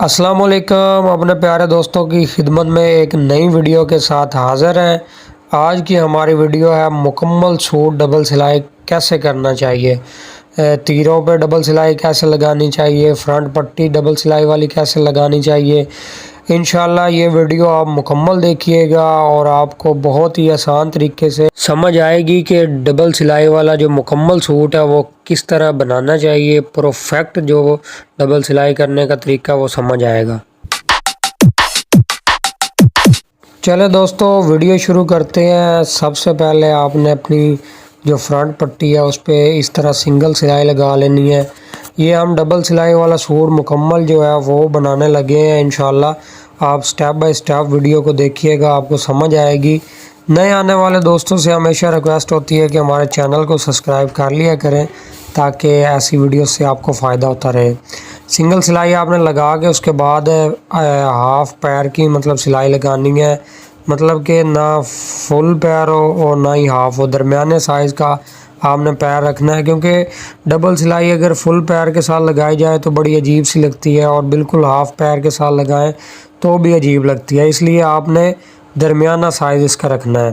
अस्सलाम वालेकुम। अपने प्यारे दोस्तों की खिदमत में एक नई वीडियो के साथ हाज़िर हैं। आज की हमारी वीडियो है मुकम्मल सूट डबल सिलाई कैसे करना चाहिए, तीरों पे डबल सिलाई कैसे लगानी चाहिए, फ्रंट पट्टी डबल सिलाई वाली कैसे लगानी चाहिए। इंशाल्लाह ये वीडियो आप मुकम्मल देखिएगा और आपको बहुत ही आसान तरीके से समझ आएगी कि डबल सिलाई वाला जो मुकम्मल सूट है वो किस तरह बनाना चाहिए। परफेक्ट जो डबल सिलाई करने का तरीका वो समझ आएगा। चले दोस्तों वीडियो शुरू करते हैं। सबसे पहले आपने अपनी जो फ्रंट पट्टी है उस पर इस तरह सिंगल सिलाई लगा लेनी है। ये हम डबल सिलाई वाला सूट मुकम्मल जो है वो बनाने लगे हैं। इंशाल्लाह आप स्टेप बाय स्टेप वीडियो को देखिएगा, आपको समझ आएगी। नए आने वाले दोस्तों से हमेशा रिक्वेस्ट होती है कि हमारे चैनल को सब्सक्राइब कर लिया करें ताकि ऐसी वीडियो से आपको फ़ायदा होता रहे। सिंगल सिलाई आपने लगा के उसके बाद हाफ पैर की मतलब सिलाई लगानी है, मतलब कि ना फुल पैर हो और ना ही हाफ हो, दरमियाने साइज़ का आपने पैर रखना है। क्योंकि डबल सिलाई अगर फुल पैर के साथ लगाई जाए तो बड़ी अजीब सी लगती है और बिल्कुल हाफ पैर के साथ लगाएं तो भी अजीब लगती है, इसलिए आपने दरमियाना साइज़ इसका रखना है।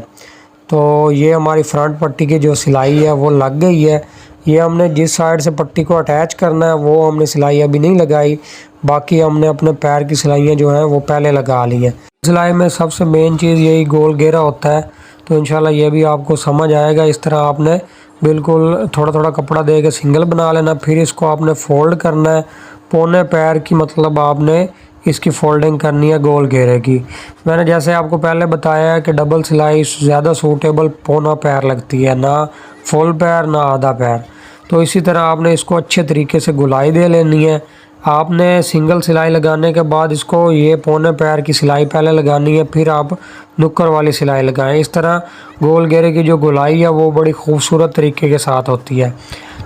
तो ये हमारी फ्रंट पट्टी की जो सिलाई है वो लग गई है। ये हमने जिस साइड से पट्टी को अटैच करना है वो हमने सिलाई अभी नहीं लगाई, बाकी हमने अपने पैर की सिलाइयाँ जो हैं वो पहले लगा ली हैं। सिलाई में सबसे मेन चीज़ यही गोल घेरा होता है, तो इंशाल्लाह ये भी आपको समझ आएगा। इस तरह आपने बिल्कुल थोड़ा थोड़ा कपड़ा दे के सिंगल बना लेना, फिर इसको आपने फ़ोल्ड करना है पौने पैर की, मतलब आपने इसकी फ़ोल्डिंग करनी है गोल घेरे की। मैंने जैसे आपको पहले बताया है कि डबल सिलाई ज़्यादा सूटेबल पौना पैर लगती है, ना फुल पैर ना आधा पैर। तो इसी तरह आपने इसको अच्छे तरीके से गुलाई दे लेनी है। आपने सिंगल सिलाई लगाने के बाद इसको ये पौने पैर की सिलाई पहले लगानी है, फिर आप नुक्कर वाली सिलाई लगाएं। इस तरह गोल घेरे की जो गुलाई है वो बड़ी खूबसूरत तरीके के साथ होती है।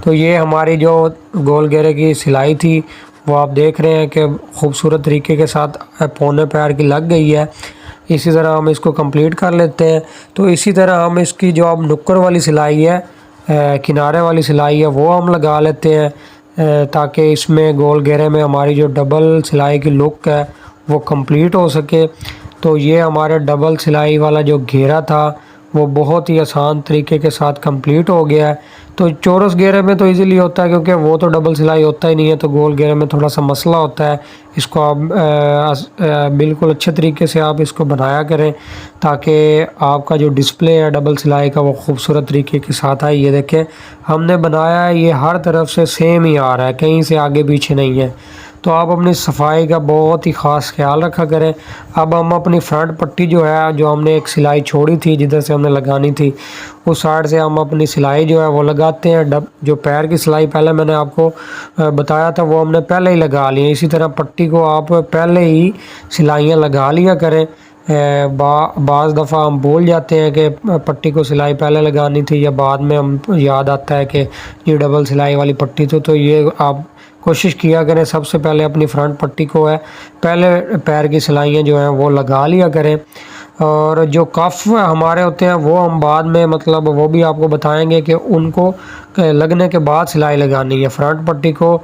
तो ये हमारी जो गोल घेरे की सिलाई थी वो आप देख रहे हैं कि खूबसूरत तरीके के साथ पौने पैर की लग गई है। इसी तरह हम इसको कंप्लीट कर लेते हैं। तो इसी तरह हम इसकी जो अब नुक्कर वाली सिलाई है, किनारे वाली सिलाई है, वो हम लगा लेते हैं ताकि इसमें गोल घेरे में हमारी जो डबल सिलाई की लुक है वो कंप्लीट हो सके। तो ये हमारे डबल सिलाई वाला जो घेरा था वो बहुत ही आसान तरीके के साथ कंप्लीट हो गया है। तो चौरस घेरे में तो इजीली होता है क्योंकि वो तो डबल सिलाई होता ही नहीं है, तो गोल घेरे में थोड़ा सा मसला होता है। इसको आप बिल्कुल अच्छे तरीके से आप इसको बनाया करें ताकि आपका जो डिस्प्ले है डबल सिलाई का वो खूबसूरत तरीके के साथ आए। ये देखें हमने बनाया है, ये हर तरफ से सेम ही आ रहा है, कहीं से आगे पीछे नहीं है। तो आप अपनी सफाई का बहुत ही ख़ास ख्याल रखा करें। अब हम अपनी फ्रंट पट्टी जो है, जो हमने एक सिलाई छोड़ी थी जिधर से हमने लगानी थी, उस साइड से हम अपनी सिलाई जो है वो लगाते हैं। जो पैर की सिलाई पहले मैंने आपको बताया था वो हमने पहले ही लगा ली है। इसी तरह पट्टी को आप पहले ही सिलाइयाँ लगा लिया करें। बाज़ दफ़ा हम भूल जाते हैं कि पट्टी को सिलाई पहले लगानी थी, या बाद में हम याद आता है कि ये डबल सिलाई वाली पट्टी थी। तो ये आप कोशिश किया करें सबसे पहले अपनी फ्रंट पट्टी को है पहले पैर की सिलाइयाँ जो हैं वो लगा लिया करें। और जो कफ हमारे होते हैं वो हम बाद में मतलब वो भी आपको बताएंगे कि उनको लगने के बाद सिलाई लगानी है। फ्रंट पट्टी को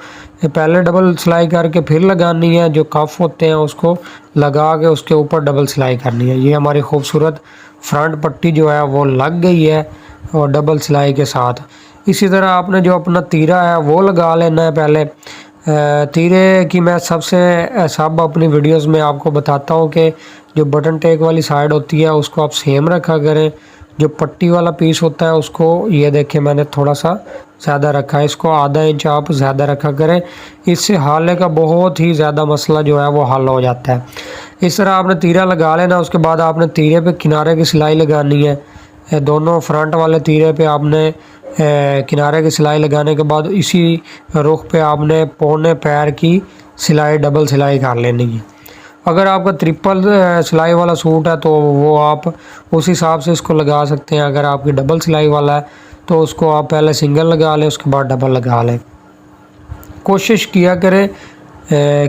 पहले डबल सिलाई करके फिर लगानी है, जो कफ होते हैं उसको लगा के उसके ऊपर डबल सिलाई करनी है। ये हमारी खूबसूरत फ्रंट पट्टी जो है वो लग गई है और डबल सिलाई के साथ। इसी तरह आपने जो अपना तीरा है वो लगा लेना है पहले। तीरे की मैं सब अपनी वीडियोस में आपको बताता हूँ कि जो बटन टेक वाली साइड होती है उसको आप सेम रखा करें। जो पट्टी वाला पीस होता है उसको ये देखें मैंने थोड़ा सा ज़्यादा रखा है, इसको आधा इंच आप ज़्यादा रखा करें। इससे हाले का बहुत ही ज़्यादा मसला जो है वो हल हो जाता है। इस तरह आपने तीरा लगा लेना। उसके बाद आपने तीरे पे किनारे की सिलाई लगानी है। दोनों फ्रंट वाले तीरे पे आपने किनारे की सिलाई लगाने के बाद इसी रुख पे आपने पौने पैर की सिलाई डबल सिलाई कर लेनी है। अगर आपका ट्रिपल सिलाई वाला सूट है तो वो आप उस हिसाब से इसको लगा सकते हैं। अगर आपकी डबल सिलाई वाला है तो उसको आप पहले सिंगल लगा लें, उसके बाद डबल लगा लें। कोशिश किया करें